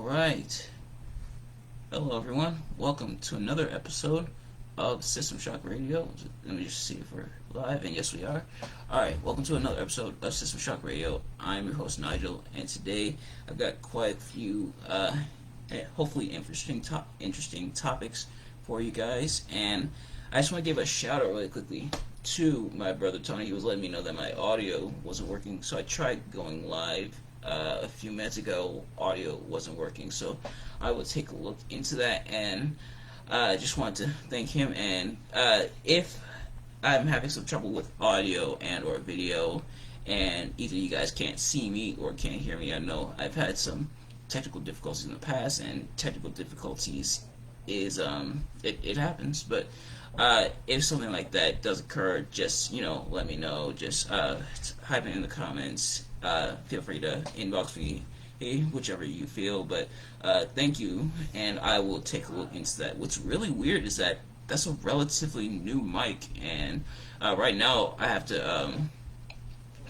Alright. Hello everyone. Welcome to another episode of System Shock Radio. Let me just see if we're live, and yes we are. Alright, welcome to another episode of System Shock Radio. I'm your host Nigel, and today I've got quite a few hopefully interesting topics for you guys, and I just want to give a shout out really quickly to my brother Tony. He was letting me know that my audio wasn't working, so I tried going live a few minutes ago. Audio wasn't working, so I will take a look into that, and I just wanted to thank him. And if I'm having some trouble with audio and or video, and either you guys can't see me or can't hear me, I know I've had some technical difficulties in the past, and technical difficulties is it happens. But if something like that does occur, just let me know. Just type it in the comments. Feel free to inbox me, whichever you feel. But thank you, and I will take a look into that. What's really weird is that that's a relatively new mic, and right now I have to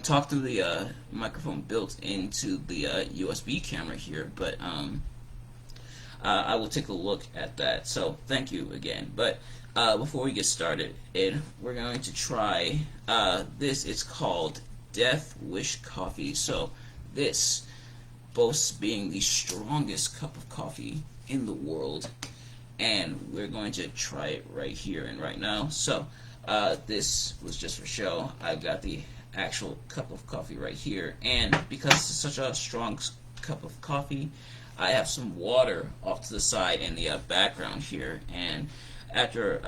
talk through the microphone built into the USB camera here. But I will take a look at that. So thank you again. But before we get started, we're going to try this. It's called Death Wish Coffee. So this boasts being the strongest cup of coffee in the world, and we're going to try it right here and right now. So this was just for show. I've got the actual cup of coffee right here, and because it's such a strong cup of coffee, I have some water off to the side in the background here. And after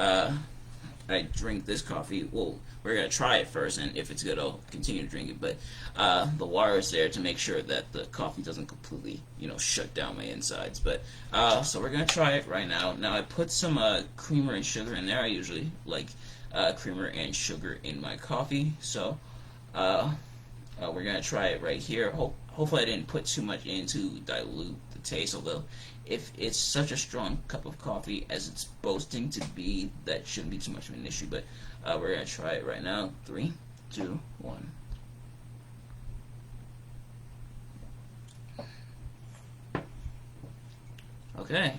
I drink this coffee, well, we're going to try it first, and if it's good, I'll continue to drink it. But the water is there to make sure that the coffee doesn't completely, shut down my insides. But so we're going to try it right now. Now, I put some creamer and sugar in there. I usually like creamer and sugar in my coffee. So we're going to try it right here. Hopefully I didn't put too much in to dilute the taste, although if it's such a strong cup of coffee as it's boasting to be, that shouldn't be too much of an issue. But we're going to try it right now. 3, 2, 1. Okay.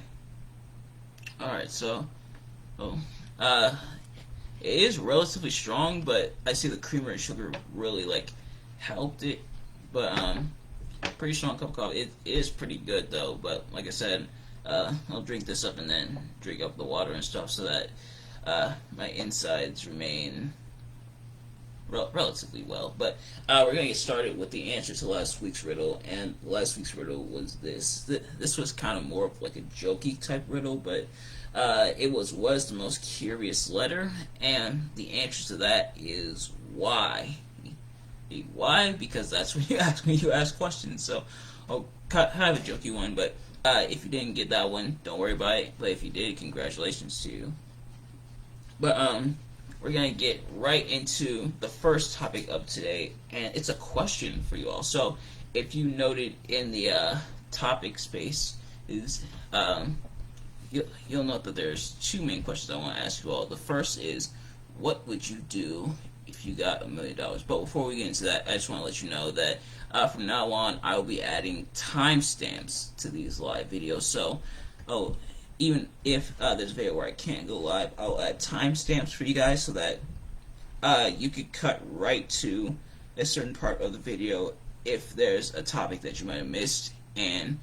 Alright, so it is relatively strong, but I see the creamer and sugar really helped it. But pretty strong cup of coffee. It is pretty good though. But like I said, I'll drink this up and then drink up the water and stuff so that my insides remain relatively well. But we're gonna get started with the answer to last week's riddle. And last week's riddle was this. This was kind of more of like a jokey type riddle, but it was the most curious letter, and the answer to that is Y. Why? Because that's what you ask when you ask questions. So I'll have a jokey one, but if you didn't get that one, don't worry about it. But if you did, congratulations to you. But we're gonna get right into the first topic of today, and it's a question for you all. So if you noted in the topic space, you'll note that there's two main questions I want to ask you all. The first is, what would you do if you got $1 million? But before we get into that, I just want to let you know that from now on, I will be adding timestamps to these live videos. So, even if there's a video where I can't go live, I'll add timestamps for you guys so that you could cut right to a certain part of the video if there's a topic that you might have missed, and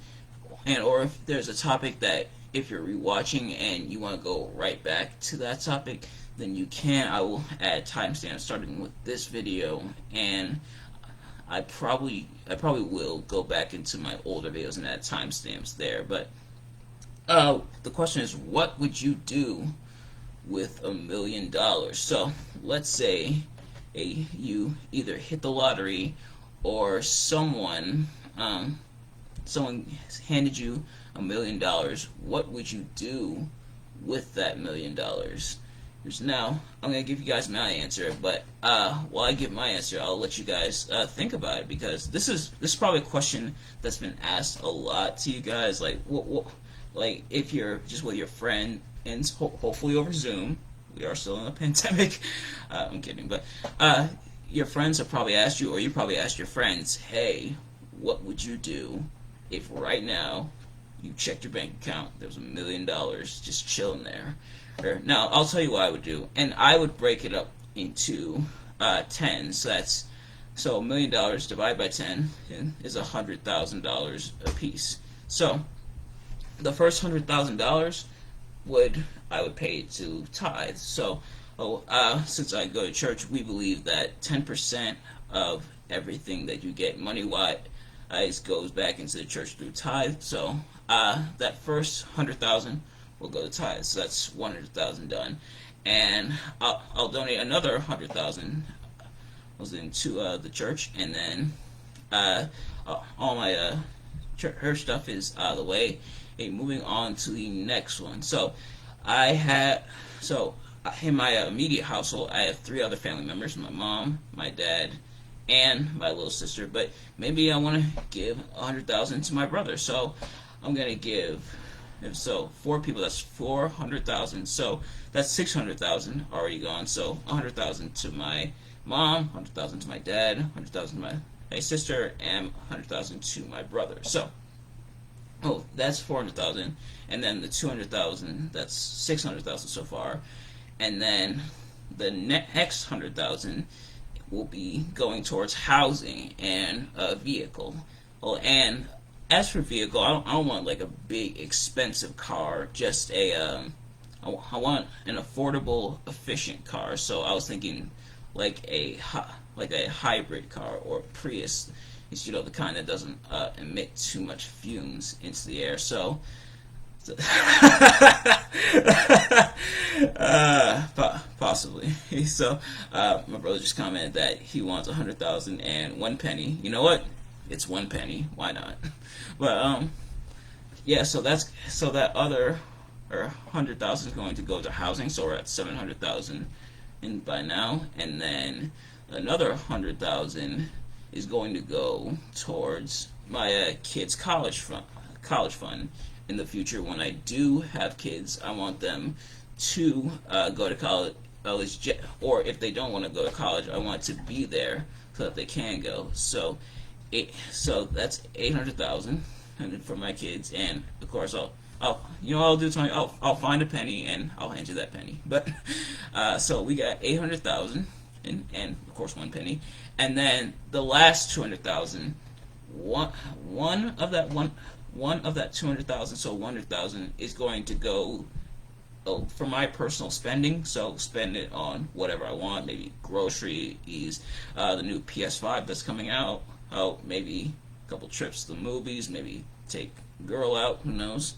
or if there's a topic that if you're rewatching and you want to go right back to that topic, then you can. I will add timestamps starting with this video, and I probably will go back into my older videos and add timestamps there. But the question is, what would you do with $1 million? So let's say you either hit the lottery, or someone handed you $1 million. What would you do with that $1 million? Now, I'm going to give you guys my answer, but while I give my answer, I'll let you guys think about it, because this is probably a question that's been asked a lot to you guys. Like, like if you're just with your friend, and hopefully over Zoom. We are still in a pandemic. I'm kidding, but your friends have probably asked you, or you probably asked your friends, hey, what would you do if right now you checked your bank account, there was $1 million just chilling there. Now, I'll tell you what I would do, and I would break it up into 10. So $1 million divided by 10 is $100,000 a piece. So the first $100,000 I would pay to tithe. So since I go to church, we believe that 10% of everything that you get money wise goes back into the church through tithe. So that first 100,000 will go to tithe. So that's 100,000 done, and I'll donate another 100,000 into the church, and then all my church stuff is out of the way. And moving on to the next one. So in my immediate household, I have 3 other family members: my mom, my dad, and my little sister. But maybe I want to give 100,000 to my brother, so I'm gonna give. If so, 4 people, that's 400,000. So that's 600,000 already gone. So 100,000 to my mom, 100,000 to my dad, 100,000 to my sister, and 100,000 to my brother. So, that's 400,000, and then the 200,000, that's 600,000 so far, and then the next 100,000 will be going towards housing and a vehicle. Well, and as for vehicle, I don't want like a big expensive car, just I want an affordable, efficient car. So I was thinking like a hybrid car or Prius, is the kind that doesn't emit too much fumes into the air. So possibly. So my brother just commented that he wants 100,000 and 1 penny. You know what? It's 1 penny. Why not? But yeah. So that other 100,000 is going to go to housing. So we're at 700,000 by now, and then another 100,000 is going to go towards my kids' college fund. In the future, when I do have kids, I want them to go to college, or if they don't want to go to college, I want to be there so that they can go. So that's 800,000 for my kids, and of course I'll do something. I'll find a penny and I'll hand you that penny. But so we got 800,000 and of course 1 penny, and then the last 200,000. One of that 200,000, so 100,000 is going to go for my personal spending. So spend it on whatever I want, maybe groceries, the new PS5 that's coming out. Maybe a couple trips to the movies, maybe take a girl out, who knows.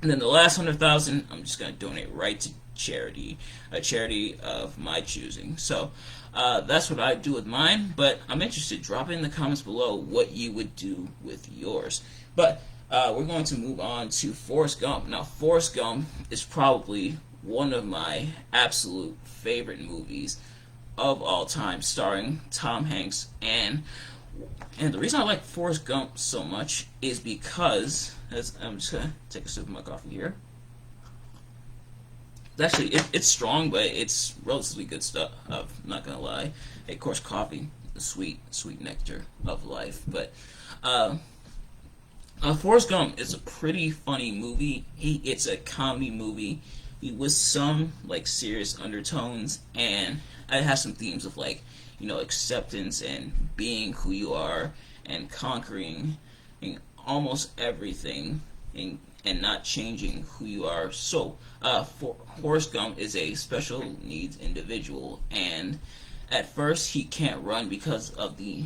And then the last 100,000, I'm just going to donate right to charity, a charity of my choosing. So that's what I do with mine, but I'm interested. Drop it in the comments below what you would do with yours. But we're going to move on to Forrest Gump. Now, Forrest Gump is probably one of my absolute favorite movies of all time, starring Tom Hanks. And the reason I like Forrest Gump so much is because, I'm just going to take a sip of my coffee here. It's strong, but it's relatively good stuff. I'm not going to lie. Of course, coffee, the sweet nectar of life. But Forrest Gump is a pretty funny movie. It's a comedy movie with some serious undertones, and it has some themes of acceptance and being who you are and conquering almost everything and not changing who you are. So Forrest Gump is a special needs individual, and at first he can't run because of the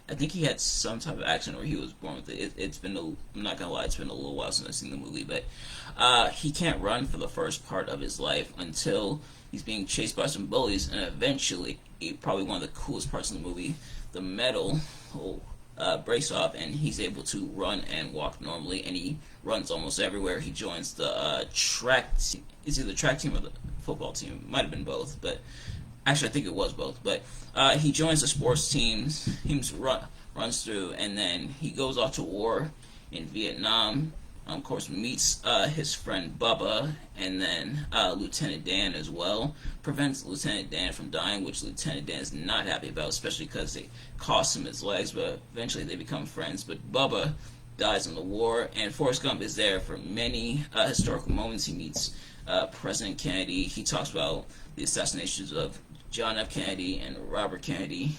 I think he had some type of accident where he was born with it. I'm not gonna lie, it's been a little while since I've seen the movie, but he can't run for the first part of his life until he's being chased by some bullies, and eventually, probably one of the coolest parts of the movie, the metal breaks off, and he's able to run and walk normally, and he runs almost everywhere. He joins the track team. It's either the track team or the football team. It might have been both, but actually I think it was both. But he joins the sports teams. He runs through, and then he goes off to war in Vietnam. Of course, meets his friend Bubba, and then Lieutenant Dan as well. Prevents Lieutenant Dan from dying, which Lieutenant Dan is not happy about, especially because it costs him his legs, but eventually they become friends. But Bubba dies in the war, and Forrest Gump is there for many historical moments. He meets President Kennedy. He talks about the assassinations of John F. Kennedy and Robert Kennedy.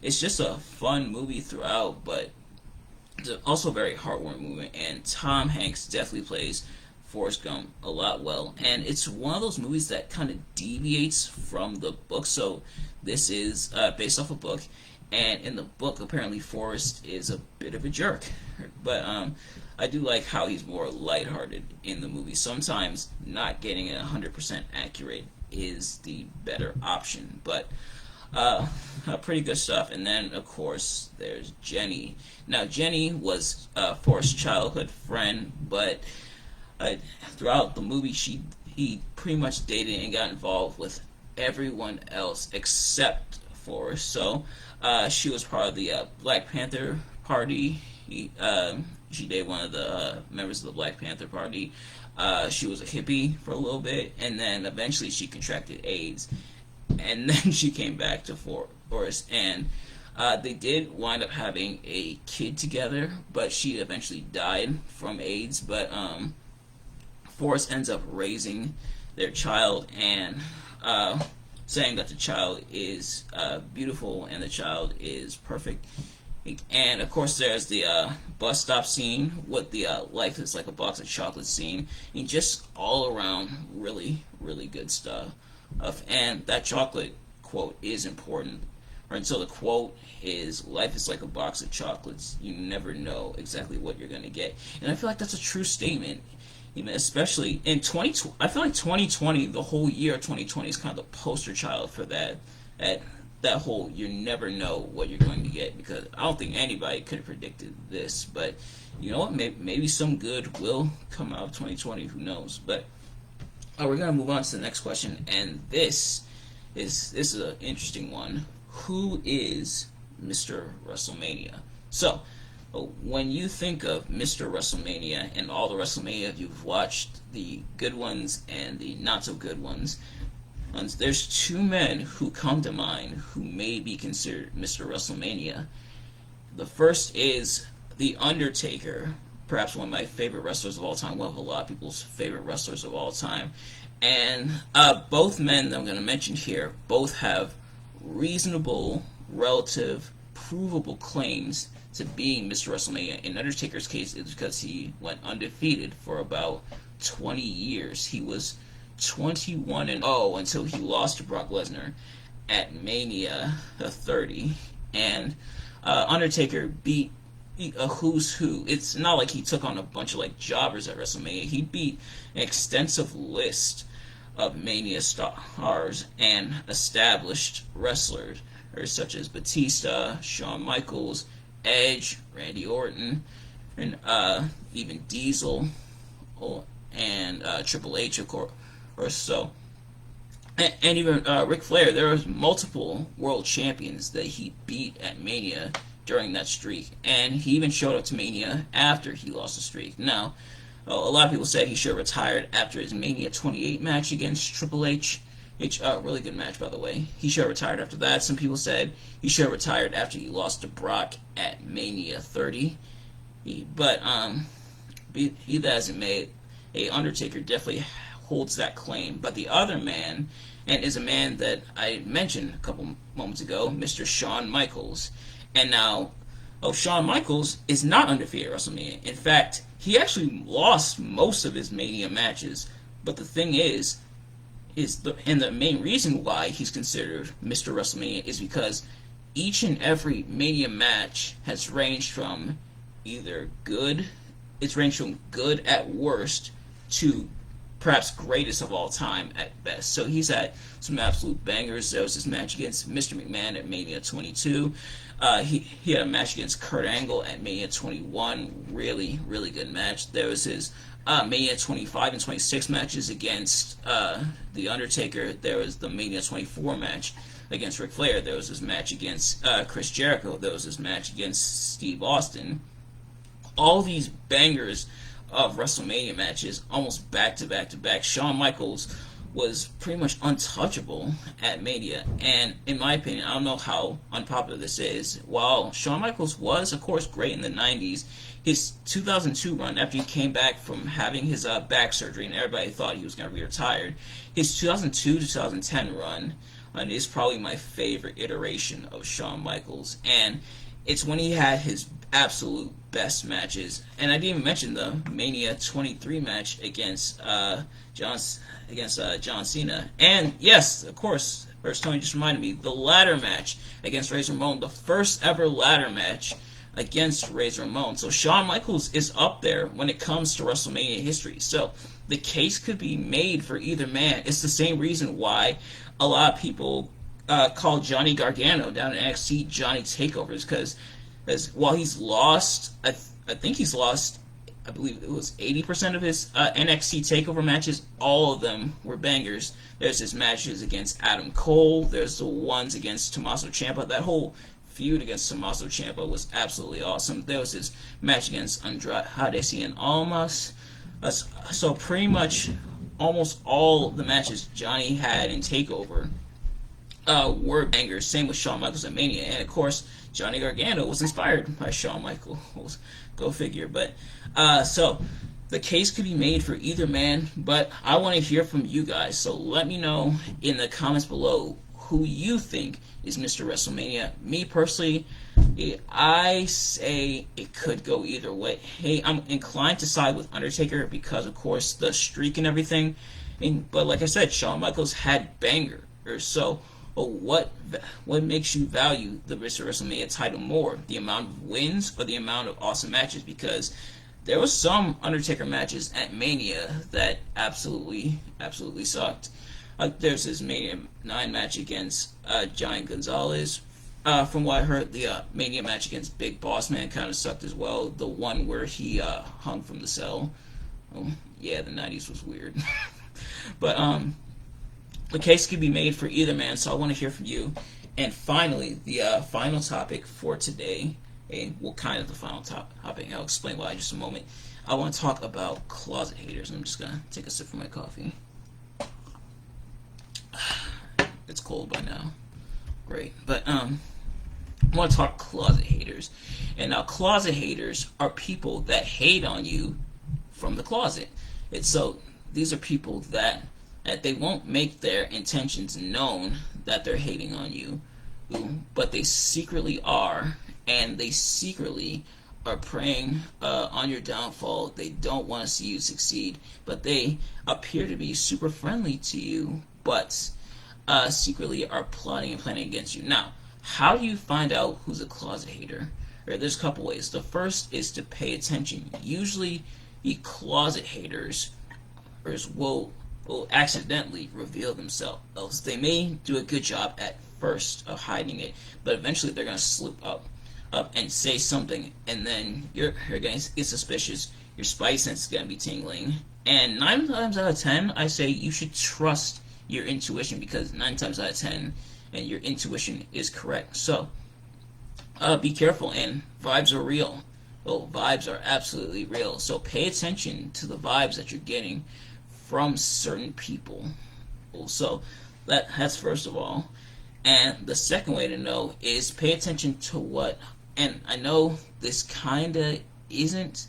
It's just a fun movie throughout, but it's also a very heartwarming movie, and Tom Hanks definitely plays Forrest Gump a lot well. And it's one of those movies that kind of deviates from the book. So this is based off a book, and in the book, apparently Forrest is a bit of a jerk. But I do like how he's more lighthearted in the movie. Sometimes not getting it 100% accurate is the better option, but pretty good stuff. And then, of course, there's Jenny. Now, Jenny was Forrest's childhood friend, but throughout the movie, he pretty much dated and got involved with everyone else except Forrest. So she was part of the Black Panther Party. She dated one of the members of the Black Panther Party. She was a hippie for a little bit, and then eventually she contracted AIDS, and then she came back to Forrest, and they did wind up having a kid together, but she eventually died from AIDS. But Forrest ends up raising their child and saying that the child is beautiful and the child is perfect. And of course, there's the bus stop scene with the life is like a box of chocolate scene, and just all around really, really good stuff. And that chocolate quote is important. Right? So the quote is, "Life is like a box of chocolates. You never know exactly what you're going to get." And I feel like that's a true statement. Even especially in 2020, I feel like 2020, the whole year of 2020 is kind of the poster child for that. That whole, you never know what you're going to get, because I don't think anybody could have predicted this. But you know what? Maybe some good will come out of 2020. Who knows? But we're gonna move on to the next question, and this is an interesting one. Who is Mr. WrestleMania? So, when you think of Mr. WrestleMania and all the WrestleMania you've watched, the good ones and the not so good ones, there's two men who come to mind who may be considered Mr. WrestleMania. The first is The Undertaker, perhaps one of my favorite wrestlers of all time, one of a lot of people's favorite wrestlers of all time. And both men that I'm going to mention here both have reasonable, relative, provable claims to being Mr. WrestleMania. In Undertaker's case, it's because he went undefeated for about 20 years. He was 21-0 until he lost to Brock Lesnar at Mania 30. And Undertaker beat a who's who. It's not like he took on a bunch of like jobbers at WrestleMania. He beat an extensive list of Mania stars and established wrestlers, such as Batista, Shawn Michaels, Edge, Randy Orton, and even Diesel, and Triple H, of course, or so. And even Ric Flair. There was multiple world champions that he beat at Mania during that streak, and he even showed up to Mania after he lost the streak. Now, a lot of people said he should have retired after his Mania 28 match against Triple H. Really good match, by the way. He should have retired after that. Some people said he should have retired after he lost to Brock at Mania 30. But be that as it may, Undertaker definitely holds that claim. But the other man, and is a man that I mentioned a couple moments ago, Mr. Shawn Michaels. And now, Shawn Michaels is not undefeated at WrestleMania. In fact, he actually lost most of his Mania matches. But the thing is the main reason why he's considered Mr. WrestleMania is because each and every Mania match has ranged from good at worst to perhaps greatest of all time at best. So he's had some absolute bangers. There was his match against Mr. McMahon at Mania 22. He had a match against Kurt Angle at Mania 21. Really, really good match. There was his Mania 25 and 26 matches against The Undertaker. There was the Mania 24 match against Ric Flair. There was his match against Chris Jericho. There was his match against Steve Austin. All these bangers of WrestleMania matches, almost back to back to back. Shawn Michaels was pretty much untouchable at Mania. And in my opinion, I don't know how unpopular this is. While Shawn Michaels was, of course, great in the 90s, his 2002 run, after he came back from having his back surgery and everybody thought he was going to be retired, his 2002 to 2010 run is probably my favorite iteration of Shawn Michaels. And it's when he had his absolute best matches. And I didn't even mention the Mania 23 match against John Cena. And yes, of course, first Tony just reminded me, the ladder match against Razor Ramon, the first ever ladder match against Razor Ramon. So Shawn Michaels is up there when it comes to WrestleMania history. So the case could be made for either man. It's the same reason why a lot of people call Johnny Gargano down in NXT Johnny Takeovers, because while he's lost, I think he's lost, I believe it was 80% of his NXT TakeOver matches. All of them were bangers. There's his matches against Adam Cole. There's the ones against Tommaso Ciampa. That whole feud against Tommaso Ciampa was absolutely awesome. There was his match against Andrade Cien Almas. So pretty much almost all the matches Johnny had in TakeOver were bangers. Same with Shawn Michaels at Mania. And of course, Johnny Gargano was inspired by Shawn Michaels. Go figure. But so the case could be made for either man, but I want to hear from you guys. So let me know in the comments below who you think is Mr. WrestleMania. Me personally, I say it could go either way. Hey, I'm inclined to side with Undertaker because, of course, the streak and everything. But like I said, Shawn Michaels had bangers. So what makes you value the Mr. WrestleMania title more? The amount of wins or the amount of awesome matches? Because there was some Undertaker matches at Mania that absolutely sucked. There's his Mania 9 match against Giant Gonzalez. From what I heard, the Mania match against Big Boss Man kind of sucked as well. The one where he hung from the cell. Yeah, the 90s was weird. But the case could be made for either man, so I want to hear from you. And finally, the final topic for today, kind of the final topic, I'll explain why in just a moment. I want to talk about closet haters. I'm just going to take a sip of my coffee. It's cold by now. Great. But I want to talk closet haters. And now closet haters are people that hate on you from the closet. So these are people that they won't make their intentions known that they're hating on you, but they secretly are, and they secretly are preying on your downfall. They don't want to see you succeed, but they appear to be super friendly to you, but secretly are plotting and planning against you. Now, how do you find out who's a closet hater? There's a couple ways. The first is to pay attention. Usually, the closet haters will accidentally reveal themselves. They may do a good job at first of hiding it, but eventually they're going to slip up and say something, and then you're going to get suspicious. Your spidey sense is going to be tingling. And 9 times out of 10, I say you should trust your intuition, because 9 times out of 10, and your intuition is correct. So, be careful, and vibes are real. Vibes are absolutely real. So pay attention to the vibes that you're getting from certain people. So that's first of all. And the second way to know is pay attention to what, and I know this kind of isn't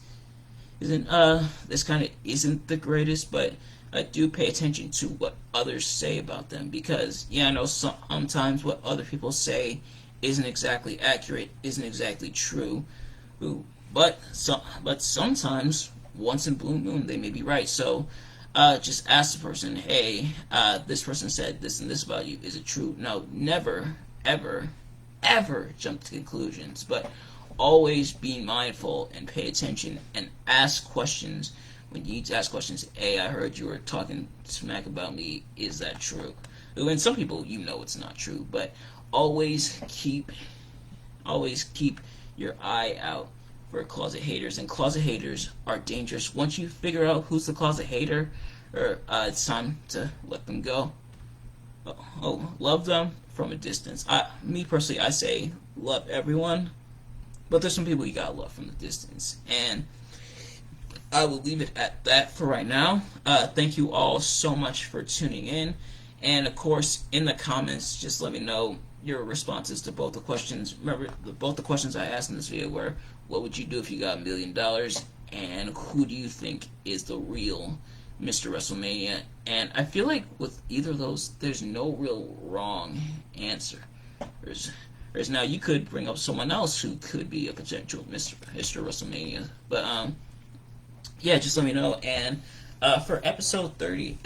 the greatest, but I do pay attention to what others say about them, because I know sometimes what other people say isn't exactly accurate, isn't exactly true, but sometimes once in blue moon they may be right. So just ask the person, hey, this person said this and this about you. Is it true? No, never, ever, ever jump to conclusions, but always be mindful and pay attention and ask questions. When you need to ask questions, hey, I heard you were talking smack about me. Is that true? And some people, it's not true, but always keep your eye out for closet haters. And closet haters are dangerous. Once you figure out who's the closet hater, it's time to let them go. Love them from a distance. Me personally, I say love everyone, but there's some people you gotta love from the distance. And I will leave it at that for right now. Thank you all so much for tuning in. And of course, in the comments, just let me know your responses to both the questions. Remember, both the questions I asked in this video were, what would you do if you got $1,000,000? And who do you think is the real Mr. WrestleMania? And I feel like with either of those, there's no real wrong answer. There's now, you could bring up someone else who could be a potential Mr. WrestleMania. But, yeah, just let me know. And for episode 30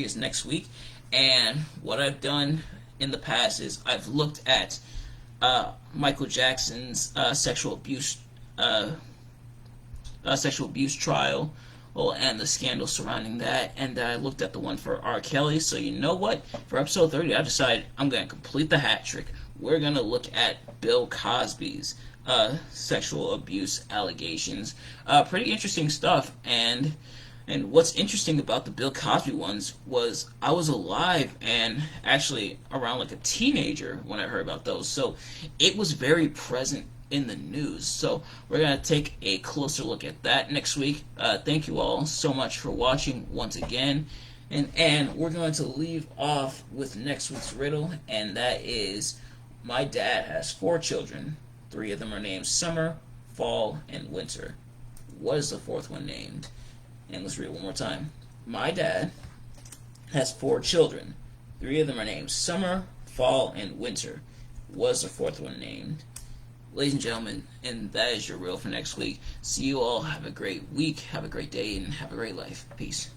is next week. And what I've done in the past is I've looked at Michael Jackson's sexual abuse trial, and the scandal surrounding that, and I looked at the one for R. Kelly. So you know what? For episode 30, I decided I'm going to complete the hat trick. We're going to look at Bill Cosby's sexual abuse allegations. Pretty interesting stuff. And what's interesting about the Bill Cosby ones was I was alive and actually around like a teenager when I heard about those. So it was very present in the news. So we're going to take a closer look at that next week. Thank you all so much for watching once again. And we're going to leave off with next week's riddle, and that is, my dad has 4 children. 3 of them are named Summer, Fall, and Winter. What is the 4th one named? And let's read it one more time. My dad has 4 children. 3 of them are named Summer, Fall, and Winter. What is the 4th one named? Ladies and gentlemen, and that is your riddle for next week. See you all. Have a great week. Have a great day, and have a great life. Peace.